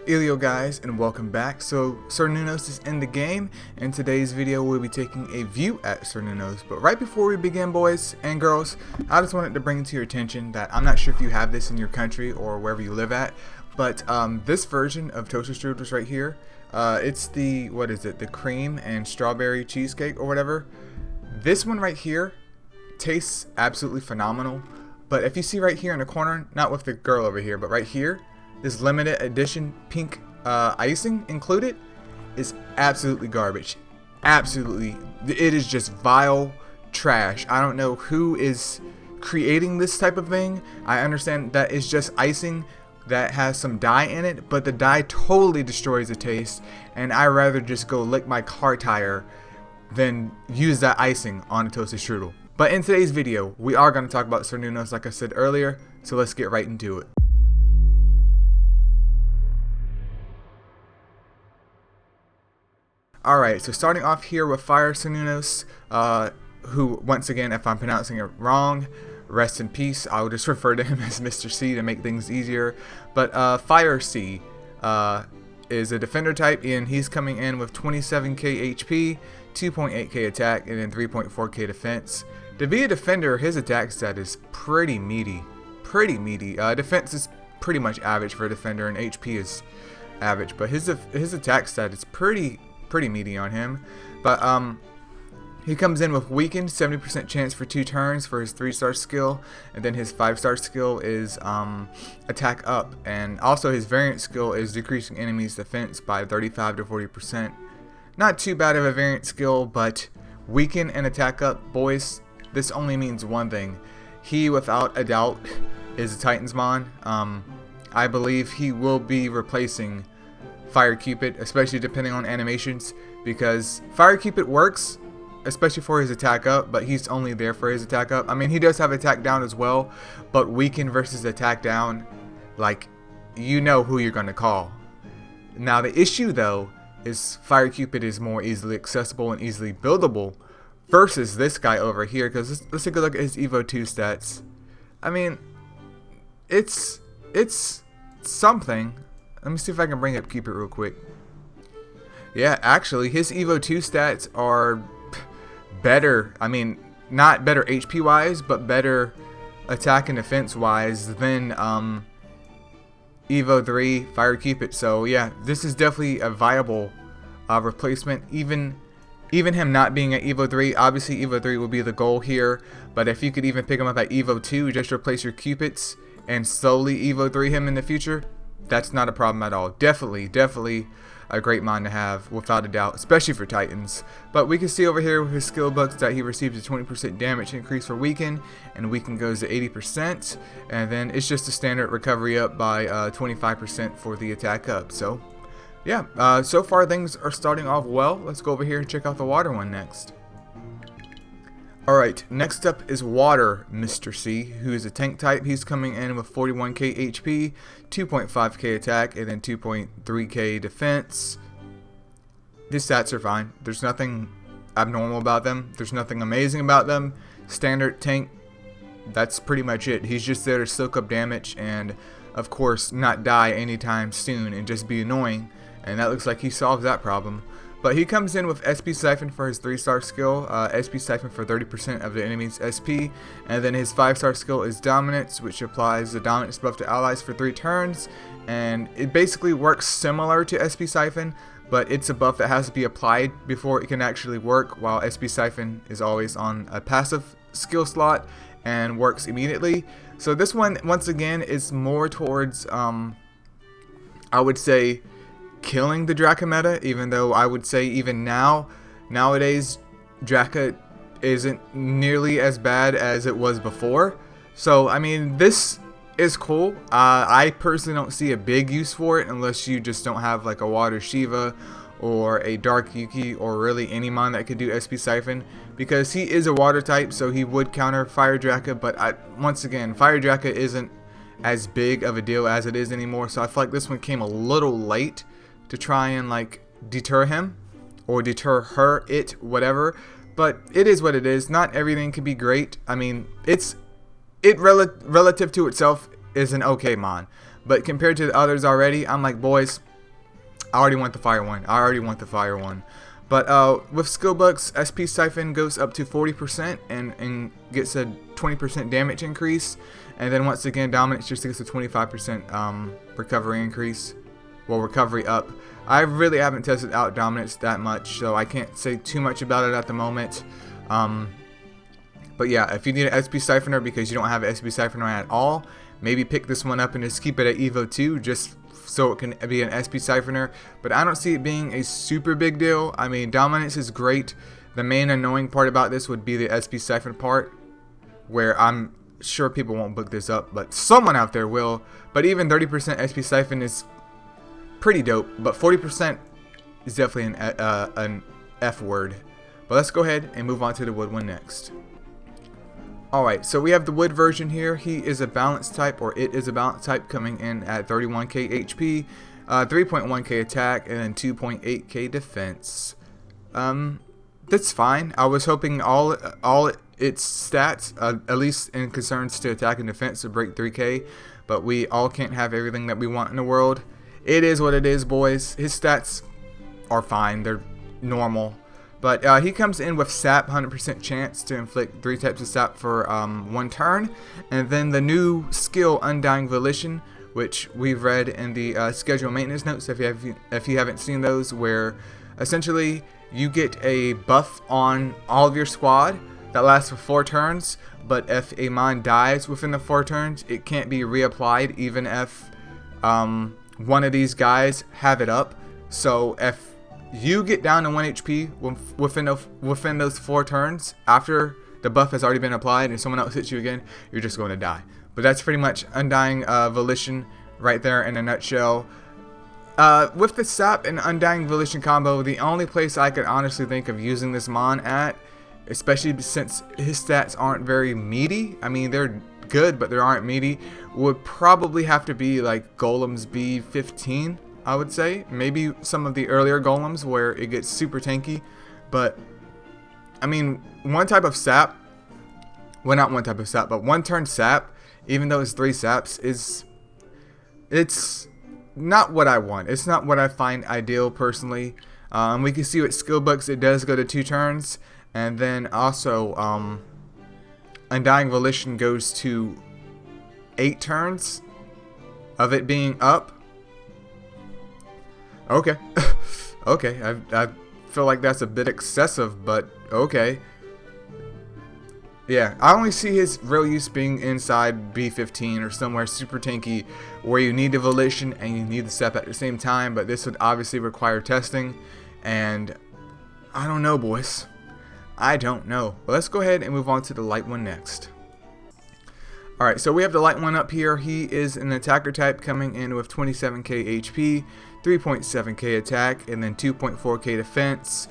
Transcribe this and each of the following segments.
Elio guys, and welcome back. So Cernunnos is in the game. In today's video we'll be taking a view at Cernunnos. But right before we begin, boys and girls, I just wanted to bring to your attention that I'm not sure if you have this in your country or wherever you live at, but this version of toaster strudels right here, it's the, what is it, the cream and strawberry cheesecake or whatever. This one right here tastes absolutely phenomenal. But if you see right here in the corner, not with the girl over here, but right here, this limited edition pink icing included is absolutely garbage. Absolutely. It is just vile trash. I don't know who is creating this type of thing. I understand that it's just icing that has some dye in it, but the dye totally destroys the taste, and I'd rather just go lick my car tire than use that icing on a toasted strudel. But in today's video, we are going to talk about Cernunnos like I said earlier, so let's get right into it. Alright, so starting off here with Fire Cernunnos, who, once again, if I'm pronouncing it wrong, rest in peace. I'll just refer to him as Mr. C to make things easier. But Fire C is a defender type, and he's coming in with 27k HP, 2.8k attack, and then 3.4k defense. To be a defender, his attack stat is pretty meaty. Defense is pretty much average for a defender, and HP is average. But his attack stat is pretty meaty on him. But he comes in with weakened, 70% chance for 2 turns for his 3-star skill, and then his 5-star skill is attack up, and also his variant skill is decreasing enemies defense by 35 to 40%. Not too bad of a variant skill, but weaken and attack up, boys, this only means one thing. He without a doubt is a Titansmon. I believe he will be replacing Fire Cupid, especially depending on animations, because Fire Cupid works especially for his attack up, but he's only there for his attack up. I mean, he does have attack down as well, but weaken versus attack down, like, you know who you're going to call. Now the issue though is Fire Cupid is more easily accessible and easily buildable versus this guy over here, because let's take a look at his Evo 2 stats. I mean, it's something. Let me see if I can bring up Cupid real quick. Yeah, actually, his Evo 2 stats are better. I mean, not better HP wise, but better attack and defense wise than Evo 3 Fire Cupid. So yeah, this is definitely a viable replacement. Even him not being at Evo 3, obviously Evo 3 will be the goal here. But if you could even pick him up at Evo 2, just replace your Cupids and slowly Evo 3 him in the future, that's not a problem at all. Definitely a great mon to have, without a doubt, especially for Titans. But we can see over here with his skill books that he receives a 20% damage increase for weaken, and weaken goes to 80%, and then it's just a standard recovery up by 25% for the attack up. So yeah, so far things are starting off well. Let's go over here and check out the water one next. Alright, next up is Water Mr. C, who is a tank type. He's coming in with 41k HP, 2.5k attack, and then 2.3k defense. His stats are fine. There's nothing abnormal about them. There's nothing amazing about them. Standard tank, that's pretty much it. He's just there to soak up damage and, of course, not die anytime soon and just be annoying. And that looks like he solves that problem. But he comes in with SP Siphon for his 3-star skill, SP Siphon for 30% of the enemy's SP, and then his 5-star skill is Dominance, which applies the Dominance buff to allies for 3 turns, and it basically works similar to SP Siphon, but it's a buff that has to be applied before it can actually work, while SP Siphon is always on a passive skill slot and works immediately. So this one, once again, is more towards, I would say, killing the Drakka meta, even though I would say even nowadays Drakka isn't nearly as bad as it was before. So I mean, this is cool. I personally don't see a big use for it unless you just don't have like a Water Shiva or a Dark Yuki or really any mon that could do SP Siphon, because he is a water type, so he would counter Fire Drakka. But once again, Fire Drakka isn't as big of a deal as it is anymore, so I feel like this one came a little late to try and like deter him or deter her, whatever. But it is what it is. Not everything can be great. I mean, relative to itself is an okay mon, but compared to the others already, I'm like, boys, I already want the fire one. I already want the fire one. But with skill books, SP Siphon goes up to 40% and gets a 20% damage increase. And then once again, Dominance just gets a 25% recovery increase. Well, recovery up. I really haven't tested out Dominance that much, so I can't say too much about it at the moment. But yeah, if you need an SP Siphoner because you don't have an SP Siphoner at all, maybe pick this one up and just keep it at Evo 2 just so it can be an SP Siphoner. But I don't see it being a super big deal. I mean, Dominance is great. The main annoying part about this would be the SP Siphon part, where I'm sure people won't book this up, but someone out there will. But even 30% SP Siphon is pretty dope, but 40% is definitely an F word. But let's go ahead and move on to the wood one next. Alright, so we have the wood version here. He is a balance type, or it is a balance type, coming in at 31k HP, 3.1k attack, and then 2.8k defense. That's fine. I was hoping all its stats, at least in concerns to attack and defense, would break 3k, but we all can't have everything that we want in the world. It is what it is, boys. His stats are fine. They're normal. But he comes in with sap, 100% chance to inflict 3 types of sap for 1 turn. And then the new skill, Undying Volition, which we've read in the schedule maintenance notes if you haven't seen those, where essentially you get a buff on all of your squad that lasts for 4 turns. But if a mon dies within the 4 turns, it can't be reapplied even if one of these guys have it up. So if you get down to 1 HP within those 4 turns after the buff has already been applied and someone else hits you again, you're just going to die. But that's pretty much Undying Volition right there in a nutshell. With the sap and Undying Volition combo, the only place I could honestly think of using this mon at, especially since his stats aren't very meaty, I mean they're good but they aren't meaty, would probably have to be like Golems B15. I would say maybe some of the earlier golems where it gets super tanky, but I mean one type of sap, well not one type of sap, but 1 turn sap, even though it's 3 saps, it's not what I want. It's not what I find ideal personally. We can see with skill books it does go to 2 turns, and then also Undying Volition goes to 8 turns of it being up. Okay. Okay, I feel like that's a bit excessive, but okay. Yeah, I only see his real use being inside B15 or somewhere super tanky where you need the Volition and you need the sap at the same time, but this would obviously require testing, and I don't know, boys. I don't know. But let's go ahead and move on to the light one next. Alright, so we have the light one up here. He is an attacker type, coming in with 27k HP, 3.7k attack, and then 2.4k defense.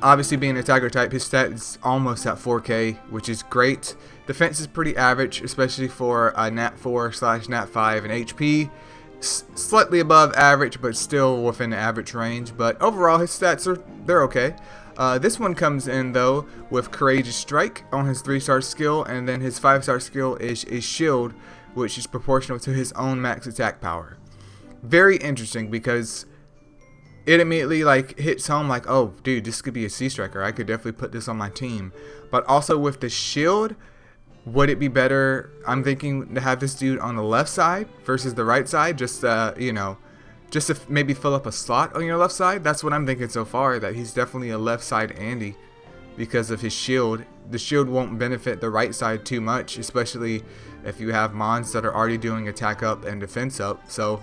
Obviously being an attacker type, his stat is almost at 4k, which is great. Defense is pretty average, especially for a Nat 4/Nat 5 and HP. Slightly above average, but still within the average range. But overall, his stats they're okay. This one comes in though with Courageous Strike on his 3-star skill, and then his 5-star skill is a shield, which is proportional to his own max attack power. Very interesting because it immediately like hits home like, oh dude, this could be a Sea Striker. I could definitely put this on my team. But also with the shield, would it be better, I'm thinking, to have this dude on the left side versus the right side, just you know, just to maybe fill up a slot on your left side? That's what I'm thinking so far, that he's definitely a left side Andy because of his shield. The shield won't benefit the right side too much, especially if you have mons that are already doing attack up and defense up. So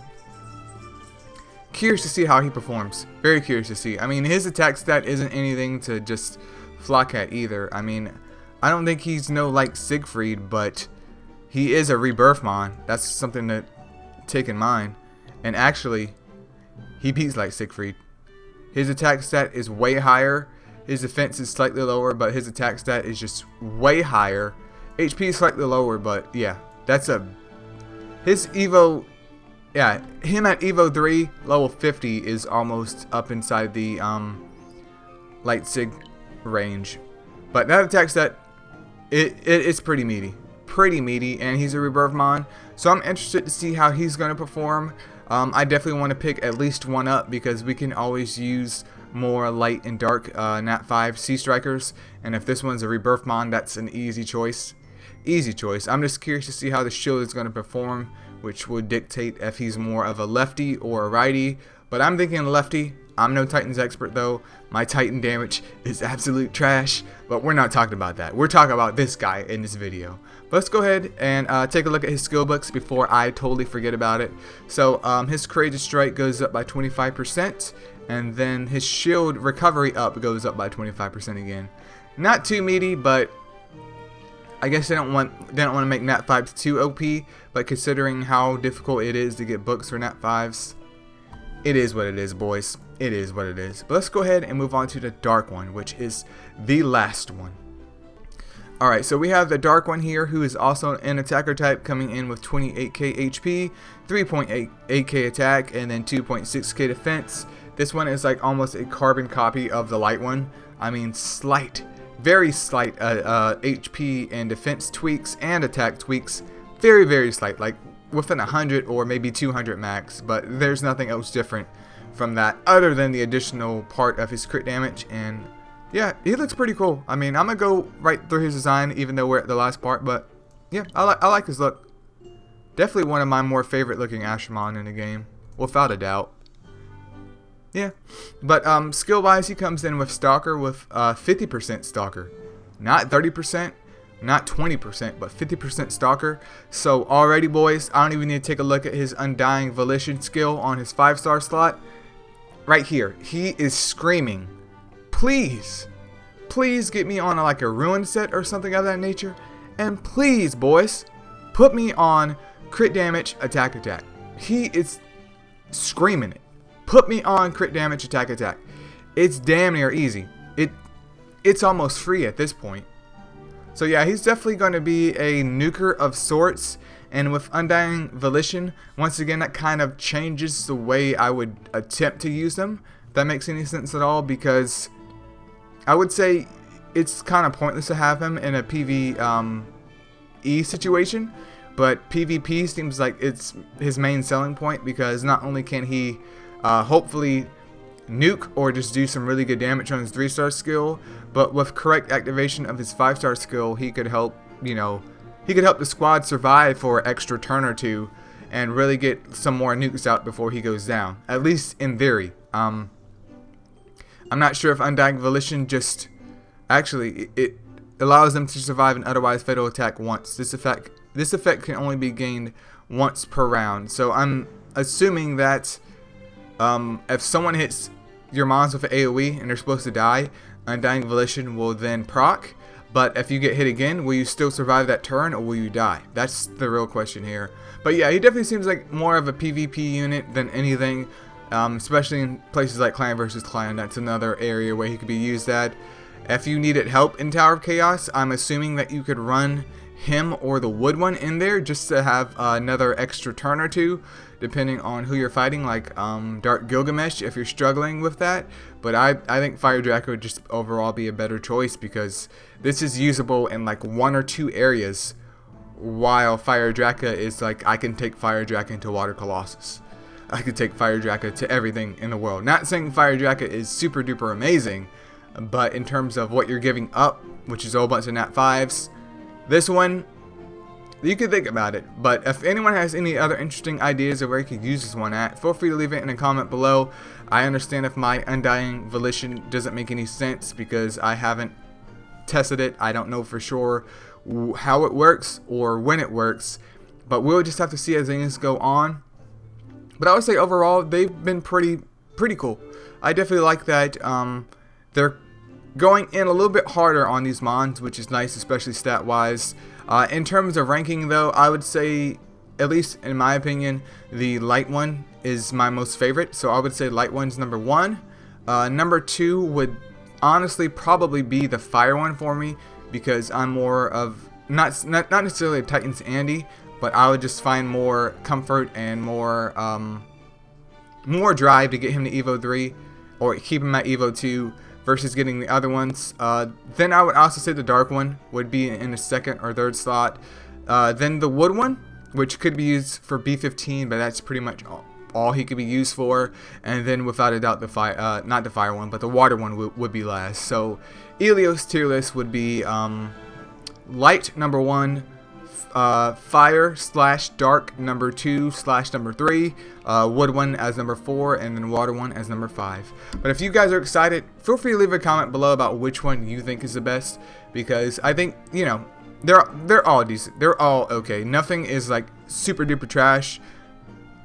curious to see how he performs. Very curious to see. I mean, his attack stat isn't anything to just flock at either. I mean, I don't think he's no like Siegfried, but he is a rebirth mon. That's something to take in mind. And actually, he beats like Siegfried. His attack stat is way higher. His defense is slightly lower, but his attack stat is just way higher. HP is slightly lower, but yeah, that's his Evo. Yeah, him at Evo 3, level 50 is almost up inside the light Sig range. But that attack stat, it's pretty meaty. Pretty meaty, and he's a rebirth mon. So I'm interested to see how he's going to perform. I definitely want to pick at least one up because we can always use more light and dark Nat 5 Sea Strikers, and if this one's a rebirth mon, that's an easy choice. Easy choice. I'm just curious to see how the shield is going to perform, which would dictate if he's more of a lefty or a righty, but I'm thinking lefty. I'm no Titans expert though. My Titan damage is absolute trash, but we're not talking about that. We're talking about this guy in this video. But let's go ahead and take a look at his skill books before I totally forget about it. So his courageous strike goes up by 25%, and then his shield recovery up goes up by 25% again. Not too meaty, but I guess they don't want to make Nat 5s too OP, but considering how difficult it is to get books for Nat 5s, it is what it is, boys. It is what it is. But let's go ahead and move on to the dark one, which is the last one. Alright, so we have the dark one here, who is also an attacker type, coming in with 28k HP, 3.8k attack, and then 2.6k defense. This one is like almost a carbon copy of the light one. I mean, slight, very slight HP and defense tweaks and attack tweaks. Very, very slight, like within 100 or maybe 200 max, but there's nothing else different from that other than the additional part of his crit damage. And yeah, he looks pretty cool. I mean, I'm gonna go right through his design even though we're at the last part, but yeah, I like his look. Definitely one of my more favorite looking Ashramon in the game, without a doubt. Yeah, but skill wise, he comes in with Stalker with 50% Stalker, not 30%, not 20%, but 50% Stalker. So already, boys, I don't even need to take a look at his Undying Volition skill on his 5-star slot. Right here, he is screaming, please, please get me on like a Ruin set or something of that nature, and please, boys, put me on crit damage, attack. He is screaming it. Put me on crit damage, attack. It's damn near easy. It's almost free at this point. So yeah, he's definitely going to be a nuker of sorts, and with Undying Volition, once again, that kind of changes the way I would attempt to use them, if that makes any sense at all, because I would say it's kind of pointless to have him in a PvE situation, but PvP seems like it's his main selling point, because not only can he hopefully nuke or just do some really good damage on his 3-star skill, but with correct activation of his 5-star skill, he could help, you know, he could help the squad survive for an extra turn or two and really get some more nukes out before he goes down, at least in theory. I'm not sure if Undying Volition just actually it allows them to survive an otherwise fatal attack once. This effect can only be gained once per round, so I'm assuming that if someone hits your mons with an AoE and they're supposed to die, Undying Volition will then proc. But if you get hit again, will you still survive that turn, or will you die? That's the real question here. But yeah, he definitely seems like more of a PvP unit than anything, especially in places like Clan versus Clan. That's another area where he could be used at. If you needed help in Tower of Chaos, I'm assuming that you could run him or the wood one in there just to have another extra turn or two, depending on who you're fighting, like Dark Gilgamesh if you're struggling with that. But I think Fire Draco would just overall be a better choice, because this is usable in like 1 or 2 areas, while Fire Draco is like, I can take Fire Draco into Water Colossus. I could take Fire Draco to everything in the world. Not saying Fire Draco is super duper amazing, but in terms of what you're giving up, which is a whole bunch of Nat 5s, this one, you can think about it. But if anyone has any other interesting ideas of where you could use this one at, feel free to leave it in a comment below. I understand if my Undying Volition doesn't make any sense because I haven't tested it. I don't know for sure how it works or when it works, but we'll just have to see as things go on. But I would say overall they've been pretty cool. I definitely like that they're going in a little bit harder on these mons, which is nice, especially stat wise. In terms of ranking though, I would say, at least in my opinion, the light one is my most favorite, so I would say light one's number 1. Number 2 would honestly probably be the fire one for me, because I'm more of not necessarily a Titans Andy, but I would just find more comfort and more drive to get him to Evo 3 or keep him at Evo 2 versus getting the other ones. Then I would also say the dark one would be in the 2nd or 3rd slot. Then the wood one, which could be used for B15, but that's pretty much all he could be used for, and then without a doubt the fire, not the fire one, but the water one would be last. So Ilios tier list would be light number 1, fire / dark number 2 / number 3, wood one as number 4, and then water one as number 5. But if you guys are excited, feel free to leave a comment below about which one you think is the best, because I think, you know, they're all decent. They're all okay. Nothing is like super duper trash,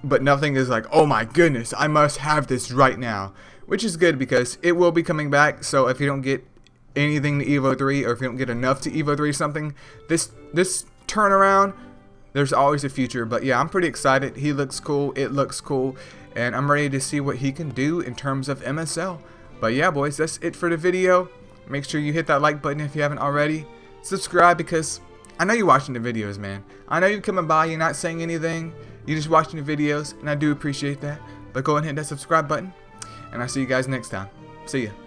but nothing is like, oh my goodness, I must have this right now, which is good because it will be coming back. So if you don't get anything to Evo 3, or if you don't get enough to Evo 3 something, this turnaround, there's always a future. But yeah, I'm pretty excited. He looks cool, it looks cool, and I'm ready to see what he can do in terms of MSL. But yeah, boys, that's it for the video. Make sure you hit that like button if you haven't already. Subscribe, because I know you're watching the videos, man. I know you're coming by, you're not saying anything, you're just watching the videos, and I do appreciate that. But go ahead and hit that subscribe button, and I'll see you guys next time. See ya.